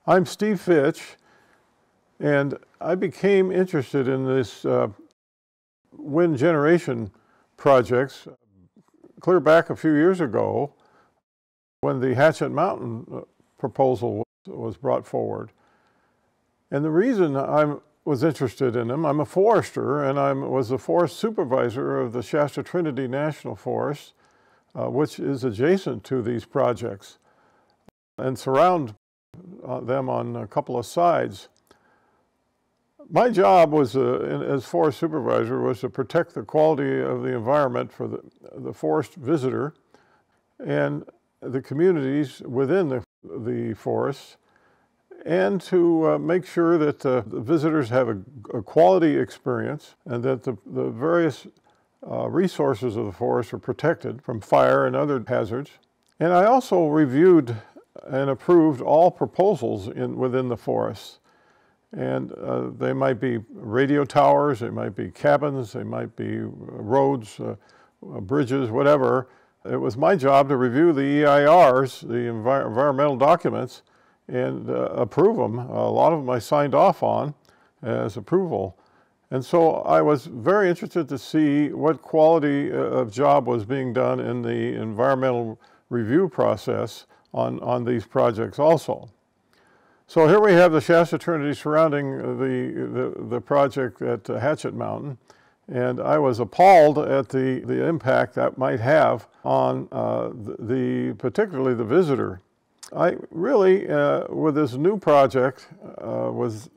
I'm Steve Fitch, and I became interested in this wind generation projects clear back a few years ago when the Hatchet Mountain proposal was brought forward. And the reason I was interested in them, I'm a forester, and I was the forest supervisor of the Shasta Trinity National Forest, which is adjacent to these projects and surround them on a couple of sides. My job was, as forest supervisor, was to protect the quality of the environment for the forest visitor and the communities within the forest, and to make sure that the visitors have a quality experience and that the various resources of the forest are protected from fire and other hazards. And I also reviewed and approved all proposals within the forest. And they might be radio towers, they might be cabins, they might be roads, bridges, whatever. It was my job to review the EIRs, the environmental documents, and approve them. A lot of them I signed off on as approval. And so I was very interested to see what quality of job was being done in the environmental review process on these projects also. So here we have the Shasta Trinity surrounding the project at Hatchet Mountain, and I was appalled at the impact that might have on particularly the visitor. I really, with this new project, was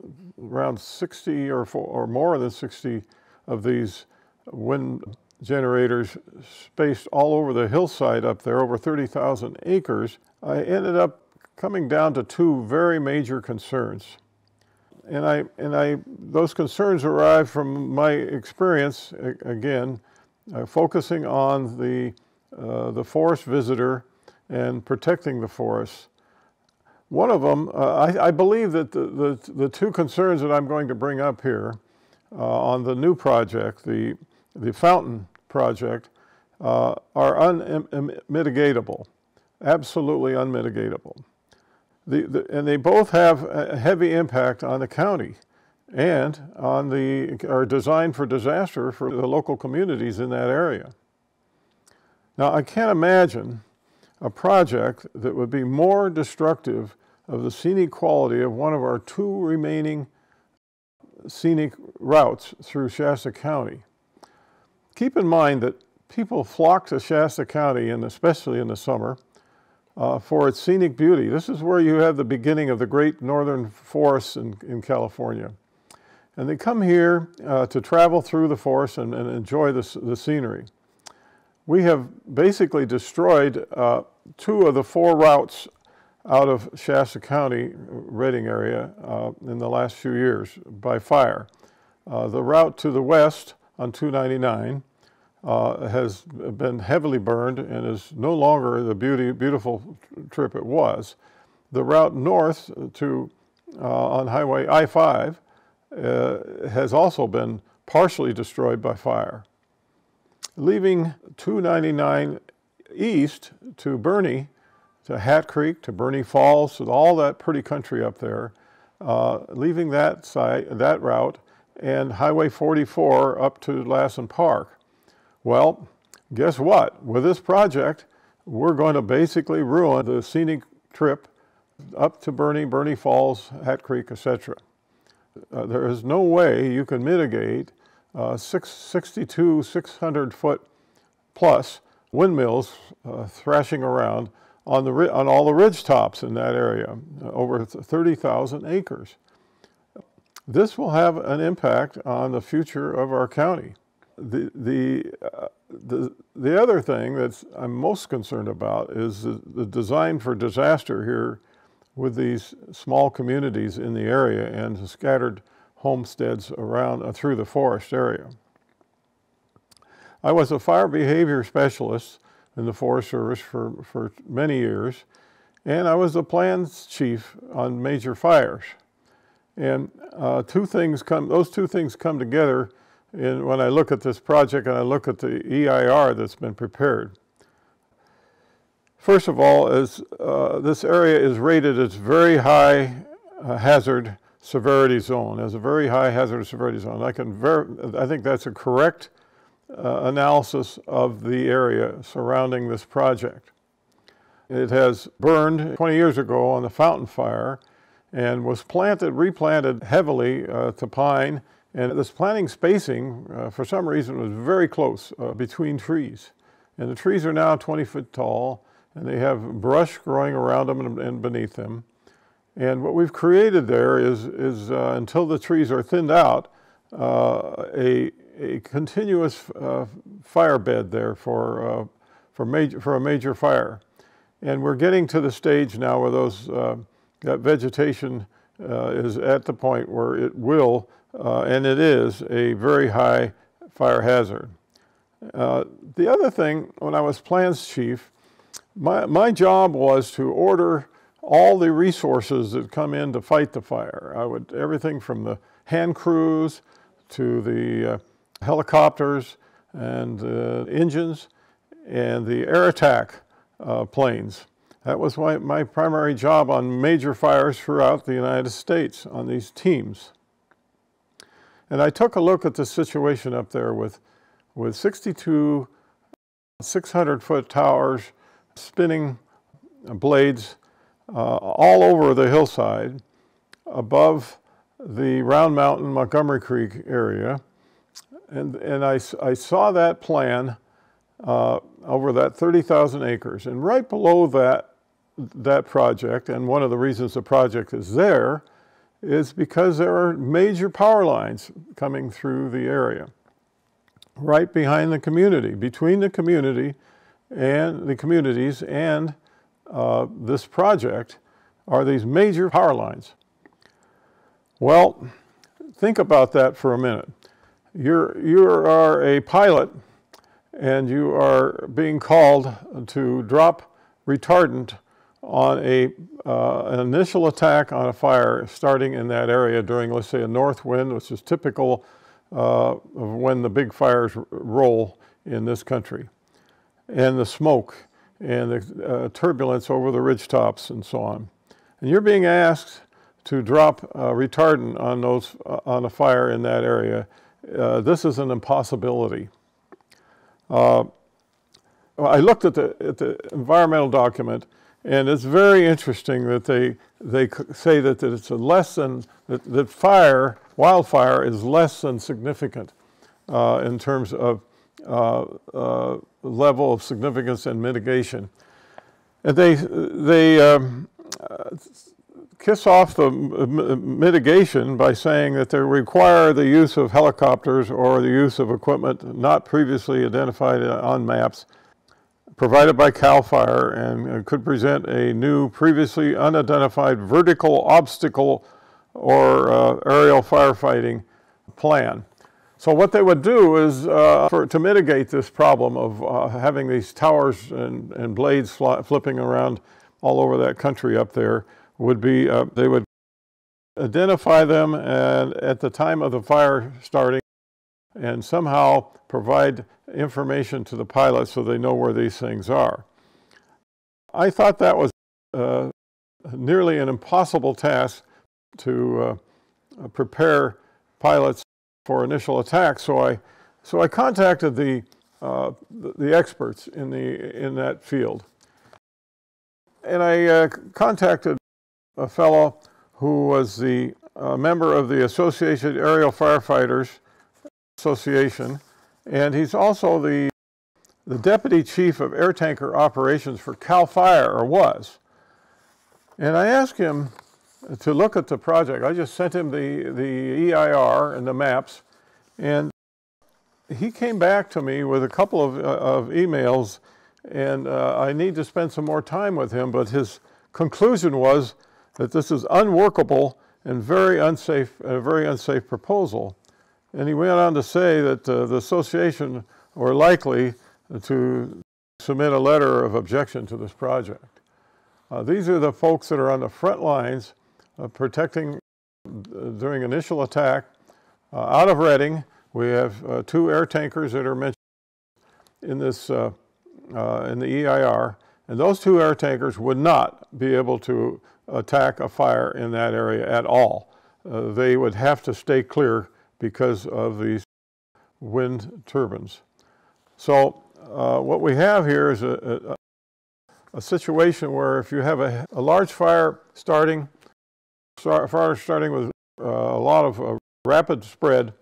around 60 or more than 60 of these wind generators spaced all over the hillside up there, over 30,000 acres. I ended up coming down to two very major concerns. And those concerns arrived from my experience, again, focusing on the forest visitor and protecting the forest. One of them, I believe that the two concerns that I'm going to bring up here on the new project, the fountain project, are unmitigatable, absolutely unmitigatable. And they both have a heavy impact on the county and are designed for disaster for the local communities in that area. Now, I can't imagine a project that would be more destructive of the scenic quality of one of our two remaining scenic routes through Shasta County. Keep in mind that people flock to Shasta County, and especially in the summer, for its scenic beauty. This is where you have the beginning of the great northern forests in California. And they come here to travel through the forest and enjoy the scenery. We have basically destroyed two of the four routes out of Shasta County, Redding area, in the last few years by fire. The route to the west on 299 has been heavily burned and is no longer the beautiful trip it was. The route north on Highway I-5 has also been partially destroyed by fire, leaving 299 east to Bernie, to Hat Creek, to Bernie Falls, to all that pretty country up there, leaving that route, and Highway 44 up to Lassen Park. Well, guess what? With this project, we're going to basically ruin the scenic trip up to Bernie Falls, Hat Creek, etc. There is no way you can mitigate 62 600-foot plus windmills thrashing around on all the ridge tops in that area, over 30,000 acres. This will have an impact on the future of our county. The other thing that I'm most concerned about is the design for disaster here with these small communities in the area and the scattered homesteads around through the forest area. I was a fire behavior specialist in the Forest Service for many years, and I was the plans chief on major fires. And those two things come together when I look at this project and I look at the EIR that's been prepared. First of all, this area is rated as very high hazard severity zone, as a very high hazard severity zone. I think that's a correct analysis of the area surrounding this project. It has burned 20 years ago on the Fountain Fire and was replanted heavily to pine. And this planting spacing, for some reason, was very close between trees. And the trees are now 20 foot tall, and they have brush growing around them and beneath them. And what we've created there is until the trees are thinned out, a continuous fire bed there for a major fire. And we're getting to the stage now where that vegetation is at the point where it will, and it is, a very high fire hazard. The other thing, when I was plans chief, my job was to order all the resources that come in to fight the fire. Everything from the hand crews to the helicopters and engines and the air attack planes. That was my primary job on major fires throughout the United States on these teams. And I took a look at the situation up there with 62 600-foot towers, spinning blades all over the hillside above the Round Mountain, Montgomery Creek area. And I saw that plan over that 30,000 acres. And right below that project, and one of the reasons the project is there, is because there are major power lines coming through the area. Right behind the community, between the community and the communities and this project are these major power lines. Well, think about that for a minute. You are a pilot and you are being called to drop retardant on an initial attack on a fire starting in that area during, let's say, a north wind, which is typical of when the big fires roll in this country, and the smoke and the turbulence over the ridge tops and so on. And you're being asked to drop retardant on a fire in that area. This is an impossibility. I looked at the environmental document, and it's very interesting that they say that it's that wildfire is less than significant in terms of level of significance and mitigation. And they kiss off the mitigation by saying that they require the use of helicopters or the use of equipment not previously identified on maps, provided by CAL FIRE, and could present a new, previously unidentified vertical obstacle or aerial firefighting plan. So what they would do is, to mitigate this problem of having these towers and blades flipping around all over that country up there, would be they would identify them at the time of the fire starting and somehow provide information to the pilots so they know where these things are. I thought that was nearly an impossible task to prepare pilots for initial attacks. So I contacted the experts in that field, and I contacted a fellow who was the member of the Associated Aerial Firefighters Association, and he's also the deputy chief of air tanker operations for CAL FIRE, or was. And I asked him to look at the project. I just sent him the EIR and the maps, and he came back to me with a couple of emails, and I need to spend some more time with him, but his conclusion was that this is unworkable and a very unsafe proposal. And he went on to say that the association were likely to submit a letter of objection to this project. These are the folks that are on the front lines protecting during initial attack. Out of Reading, we have 2 air tankers that are mentioned in this in the EIR, and those 2 air tankers would not be able to attack a fire in that area at all. They would have to stay clear because of these wind turbines. So what we have here is a situation where if you have a large fire starting with a lot of rapid spread,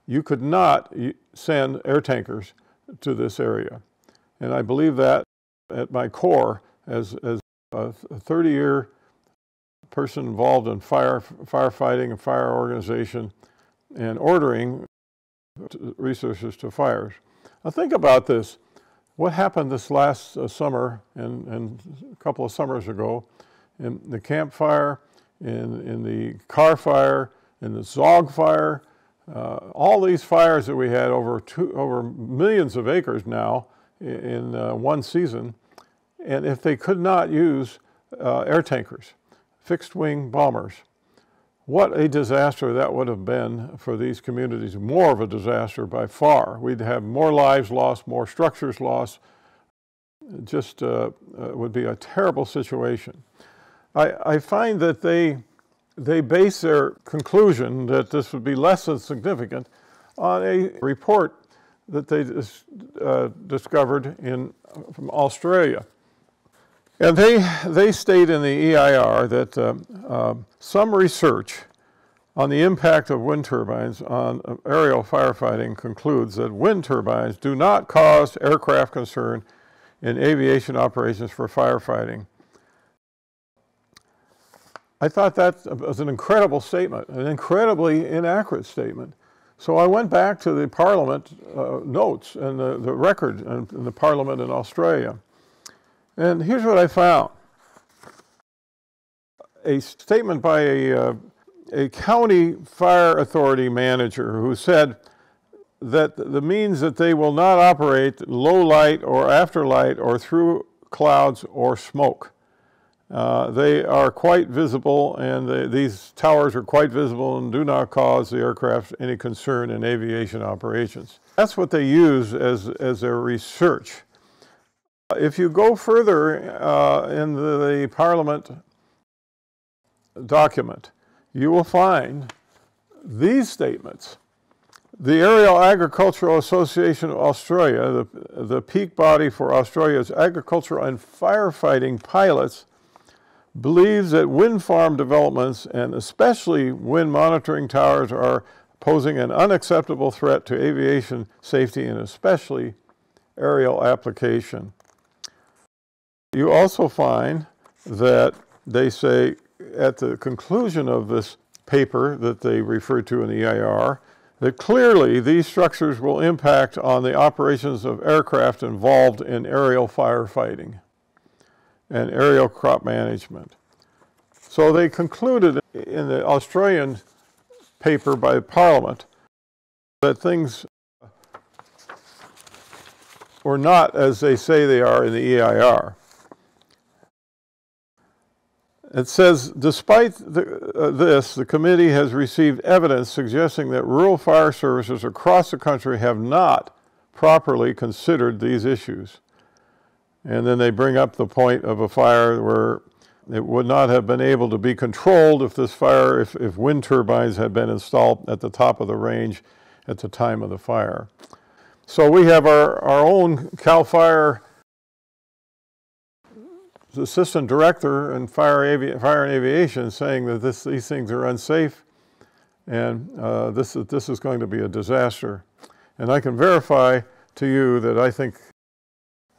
you could not send air tankers to this area. And I believe that at my core, as a 30-year person involved in firefighting and fire organization and ordering resources to fires. Now think about this. What happened this last summer and a couple of summers ago in the Camp Fire, in the Car Fire, in the Zog Fire, all these fires that we had over millions of acres now in one season, and if they could not use air tankers, fixed-wing bombers, what a disaster that would have been for these communities, more of a disaster by far. We'd have more lives lost, more structures lost. It just would be a terrible situation. I find that they base their conclusion that this would be less than significant on a report that they discovered from Australia. And they state in the EIR that some research on the impact of wind turbines on aerial firefighting concludes that wind turbines do not cause aircraft concern in aviation operations for firefighting. I thought that was an incredible statement, an incredibly inaccurate statement. So I went back to the Parliament notes and the record in the Parliament in Australia. And here's what I found. A statement by a county fire authority manager who said that the means that they will not operate low light or after light or through clouds or smoke. They are quite visible, and these towers are quite visible and do not cause the aircraft any concern in aviation operations. That's what they use as their research. If you go further in the Parliament document, you will find these statements. The Aerial Agricultural Association of Australia, the peak body for Australia's agricultural and firefighting pilots, believes that wind farm developments and especially wind monitoring towers are posing an unacceptable threat to aviation safety and especially aerial application. You also find that they say at the conclusion of this paper that they refer to in the EIR, that clearly these structures will impact on the operations of aircraft involved in aerial firefighting and aerial crop management. So they concluded in the Australian paper by Parliament that things were not as they say they are in the EIR. It says, despite this, the committee has received evidence suggesting that rural fire services across the country have not properly considered these issues. And then they bring up the point of a fire where it would not have been able to be controlled if this fire, if wind turbines had been installed at the top of the range at the time of the fire. So we have our own CAL FIRE assistant director in fire and aviation saying that these things are unsafe and this is going to be a disaster. And I can verify to you that I think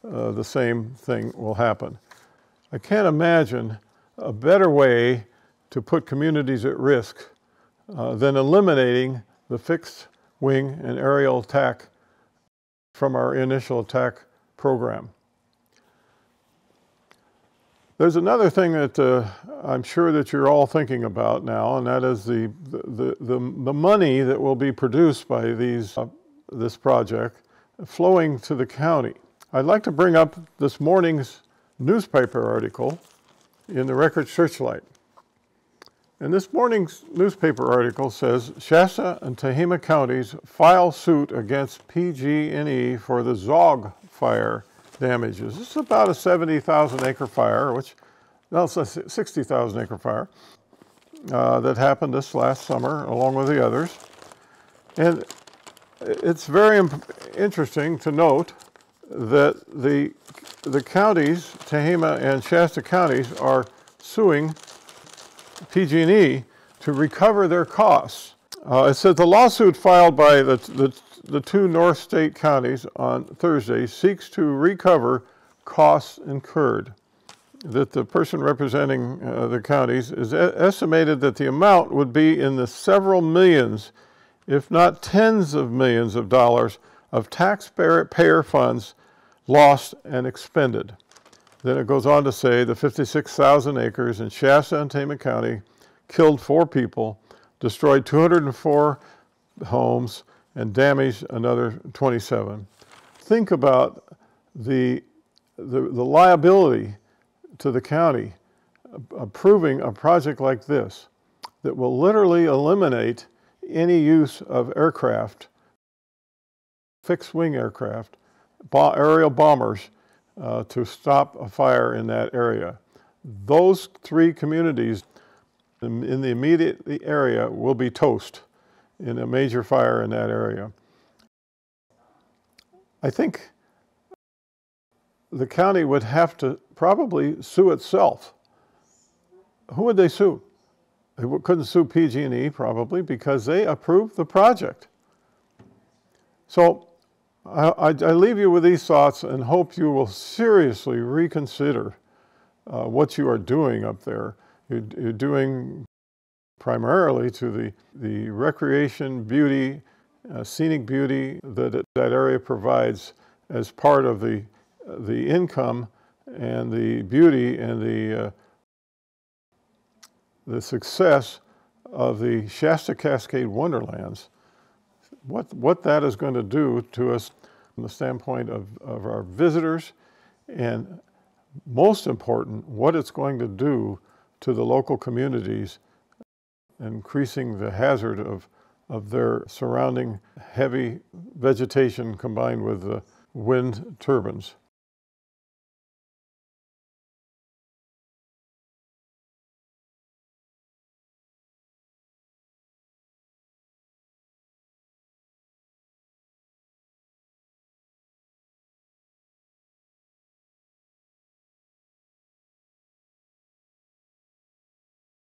the same thing will happen. I can't imagine a better way to put communities at risk than eliminating the fixed wing and aerial attack from our initial attack program. There's another thing that I'm sure that you're all thinking about now, and that is the money that will be produced by this project flowing to the county. I'd like to bring up this morning's newspaper article in the Record Searchlight. And this morning's newspaper article says, Shasta and Tehama counties file suit against PG&E for the Zog fire damages. This is about a 70,000 acre fire, which no, it's a 60,000 acre fire that happened this last summer along with the others. And it's very interesting to note that the counties, Tehama and Shasta counties, are suing PG&E to recover their costs. It says the lawsuit filed by the two North State counties on Thursday seeks to recover costs incurred. That the person representing the counties is estimated that the amount would be in the several millions, if not tens of millions of dollars of taxpayer funds lost and expended. Then it goes on to say the 56,000 acres in Shasta and Tehama County killed 4 people, destroyed 204 homes, and damaged another 27. Think about the liability to the county approving a project like this that will literally eliminate any use of aircraft, fixed-wing aircraft, aerial bombers to stop a fire in that area. Those 3 communities in the immediate area will be toast in a major fire in that area. I think the county would have to probably sue itself. Who would they sue? They couldn't sue PG&E probably because they approved the project. So I leave you with these thoughts and hope you will seriously reconsider what you are doing up there. You're doing primarily to the recreation, beauty, scenic beauty that area provides as part of the income and the beauty and the success of the Shasta Cascade Wonderlands. What that is going to do to us from the standpoint of our visitors, and most important, what it's going to do to the local communities, increasing the hazard of their surrounding heavy vegetation combined with the wind turbines.